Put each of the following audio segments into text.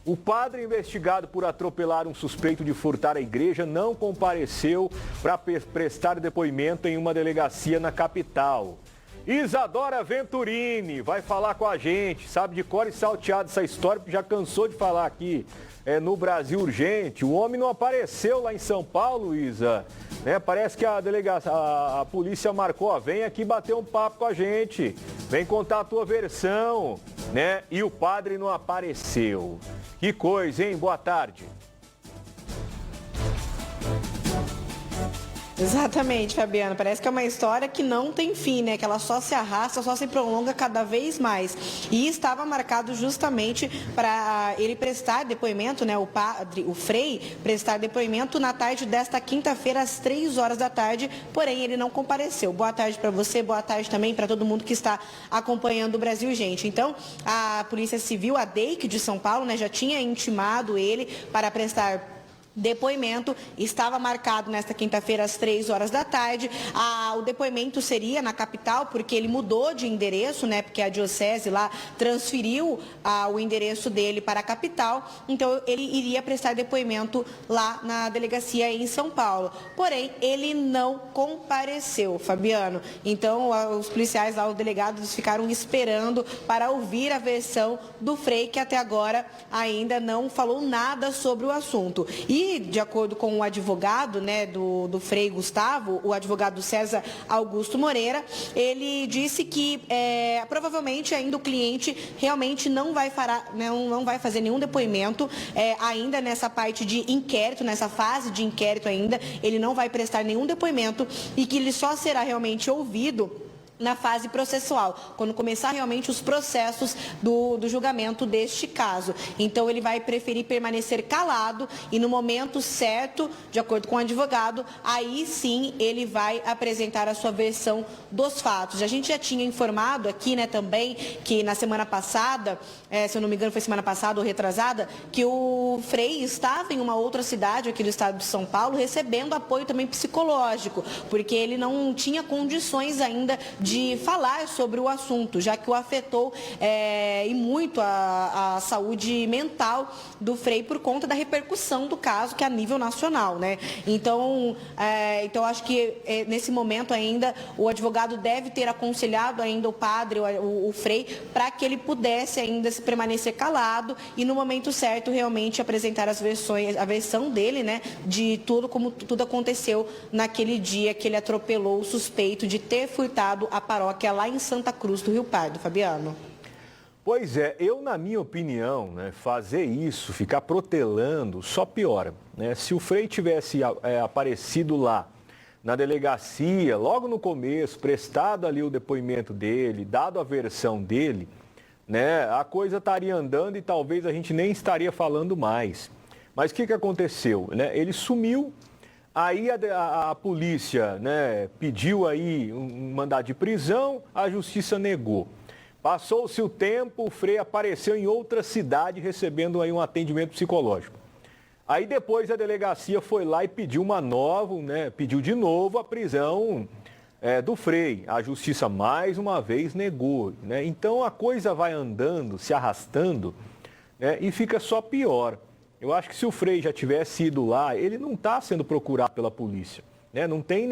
O padre investigado por atropelar um suspeito de furtar a igreja não compareceu para prestar depoimento em uma delegacia na capital. Isadora Venturini vai falar com a gente, sabe de cor e salteado essa história, porque já cansou de falar aqui no Brasil Urgente. O homem não apareceu lá em São Paulo, Isa. Parece que a polícia marcou, ó, vem aqui bater um papo com a gente, vem contar a tua versão, né? E o padre não apareceu. Que coisa, hein? Boa tarde. Exatamente, Fabiano. Parece que é uma história que não tem fim, né? Que ela só se arrasta, só se prolonga cada vez mais. E estava marcado justamente para ele prestar depoimento, né? O padre, o Frei, prestar depoimento na tarde desta quinta-feira, às 3 horas da tarde. Porém, ele não compareceu. Boa tarde para você, boa tarde também para todo mundo que está acompanhando o Brasil, gente. Então, a Polícia Civil, a DEIC de São Paulo, né? Já tinha intimado ele para prestar depoimento, estava marcado nesta quinta-feira às 3 horas da tarde. O depoimento seria na capital, porque ele mudou de endereço, né? Porque a diocese lá transferiu o endereço dele para a capital. Então, ele iria prestar depoimento lá na delegacia em São Paulo. Porém, ele não compareceu, Fabiano. Então, os policiais lá, os delegados, ficaram esperando para ouvir a versão do Frei, que até agora ainda não falou nada sobre o assunto. E, de acordo com o advogado, né, do Frei Gustavo, o advogado César Augusto Moreira, ele disse que provavelmente ainda o cliente realmente não vai fazer nenhum depoimento ainda nessa parte de inquérito, nessa fase de inquérito ainda, ele não vai prestar nenhum depoimento e que ele só será realmente ouvido na fase processual, quando começar realmente os processos do julgamento deste caso. Então, ele vai preferir permanecer calado e no momento certo, de acordo com o advogado, aí sim ele vai apresentar a sua versão dos fatos. A gente já tinha informado aqui, né, também, que na semana passada, se eu não me engano foi semana passada ou retrasada, que o Frei estava em uma outra cidade aqui do estado de São Paulo, recebendo apoio também psicológico, porque ele não tinha condições ainda de falar sobre o assunto, já que o afetou e muito a saúde mental do Frei por conta da repercussão do caso, que é a nível nacional, né? Então, acho que nesse momento ainda o advogado deve ter aconselhado ainda o padre, o Frei, para que ele pudesse ainda se permanecer calado e no momento certo realmente apresentar a versão dele, né, de tudo como tudo aconteceu naquele dia que ele atropelou o suspeito de ter furtado a paróquia lá em Santa Cruz do Rio Pardo, Fabiano. Pois é, na minha opinião, né, fazer isso, ficar protelando, só piora, né? Se o Frei tivesse aparecido lá na delegacia, logo no começo, prestado ali o depoimento dele, dado a versão dele, né, a coisa estaria andando e talvez a gente nem estaria falando mais. Mas o que aconteceu, né? Ele sumiu. Aí a polícia, né, pediu aí um mandado de prisão, a justiça negou. Passou-se o tempo, o Frei apareceu em outra cidade recebendo aí um atendimento psicológico. Aí depois a delegacia foi lá e pediu pediu de novo a prisão do Frei. A justiça mais uma vez negou, né? Então a coisa vai andando, se arrastando, né, e fica só pior. Eu acho que se o Frei já tivesse ido lá, ele não está sendo procurado pela polícia, né? Não tem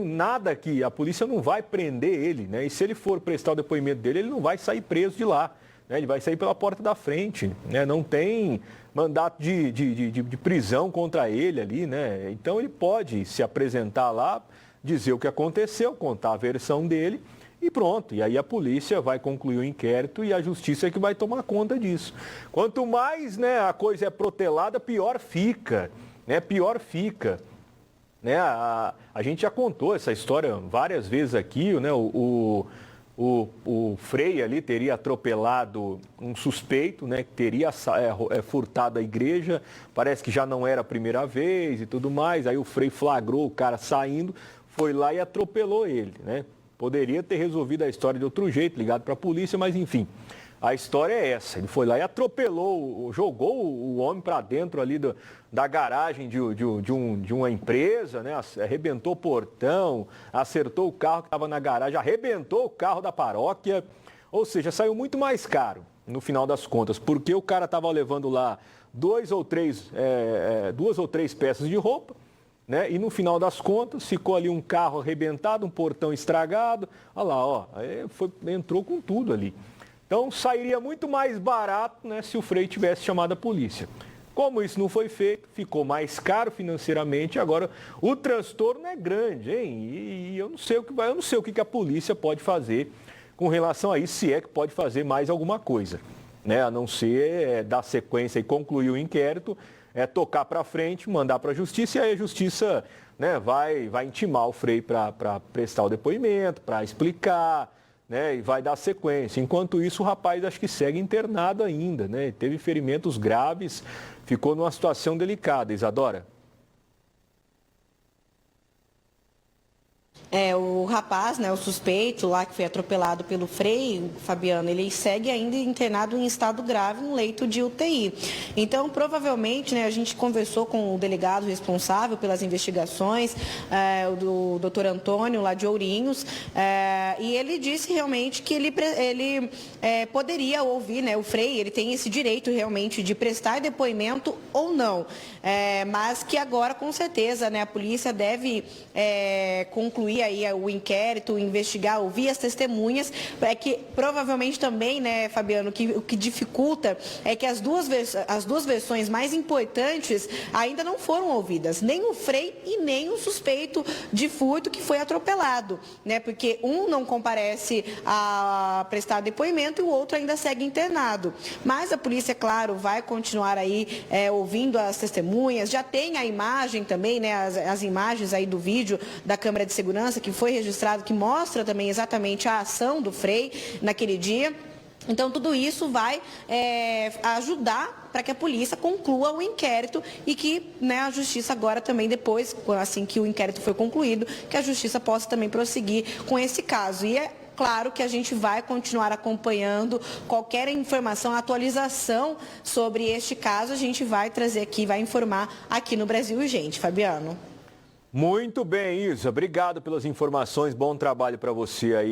nada que a polícia não vai prender ele, né? E se ele for prestar o depoimento dele, ele não vai sair preso de lá, né? Ele vai sair pela porta da frente, né? Não tem mandato de prisão contra ele ali, né? Então ele pode se apresentar lá, dizer o que aconteceu, contar a versão dele. E pronto, e aí a polícia vai concluir o inquérito e a justiça é que vai tomar conta disso. Quanto mais, né, a coisa é protelada, pior fica, né? Pior fica. Né? A gente já contou essa história várias vezes aqui, né? O Frei ali teria atropelado um suspeito, né, que teria furtado a igreja, parece que já não era a primeira vez e tudo mais. Aí o Frei flagrou o cara saindo, foi lá e atropelou ele, né? Poderia ter resolvido a história de outro jeito, ligado para a polícia, mas enfim, a história é essa. Ele foi lá e atropelou, jogou o homem para dentro ali da garagem de uma empresa, né? Arrebentou o portão, acertou o carro que estava na garagem, arrebentou o carro da paróquia. Ou seja, saiu muito mais caro, no final das contas, porque o cara estava levando lá duas ou três peças de roupa, né? E no final das contas ficou ali um carro arrebentado, um portão estragado. Olha lá, ó, entrou com tudo ali. Então sairia muito mais barato, né, se o Frei tivesse chamado a polícia. Como isso não foi feito, ficou mais caro financeiramente. Agora o transtorno é grande, hein? E eu não sei o que a polícia pode fazer com relação a isso, se é que pode fazer mais alguma coisa, né? A não ser dar sequência e concluir o inquérito, tocar para frente, mandar para a justiça, e aí a justiça, né, vai intimar o Frei para prestar o depoimento, para explicar, né, e vai dar sequência. Enquanto isso, o rapaz acho que segue internado ainda, né? Teve ferimentos graves, ficou numa situação delicada. Isadora? O rapaz, né, o suspeito lá que foi atropelado pelo Frei, Fabiano, ele segue ainda internado em estado grave no leito de UTI. Então, provavelmente, né, a gente conversou com o delegado responsável pelas investigações, do doutor Antônio, lá de Ourinhos, e ele disse realmente que ele poderia ouvir, né, o Frei, ele tem esse direito realmente de prestar depoimento ou não, mas que agora, com certeza, né, a polícia deve concluir aí o inquérito, investigar, ouvir as testemunhas, que provavelmente também, né, Fabiano, o que dificulta é que as duas versões mais importantes ainda não foram ouvidas, nem o Frei e nem o suspeito de furto que foi atropelado, né, porque um não comparece a prestar depoimento e o outro ainda segue internado. Mas a polícia, claro, vai continuar aí ouvindo as testemunhas, já tem a imagem também, né, as imagens aí do vídeo da câmera de segurança que foi registrado, que mostra também exatamente a ação do Frei naquele dia. Então, tudo isso vai ajudar para que a polícia conclua o inquérito e que, né, a justiça agora também, depois, assim que o inquérito for concluído, que a justiça possa também prosseguir com esse caso. E é claro que a gente vai continuar acompanhando qualquer informação, atualização sobre este caso, a gente vai trazer aqui, vai informar aqui no Brasil Urgente. Fabiano. Muito bem, Isa. Obrigado pelas informações. Bom trabalho para você aí.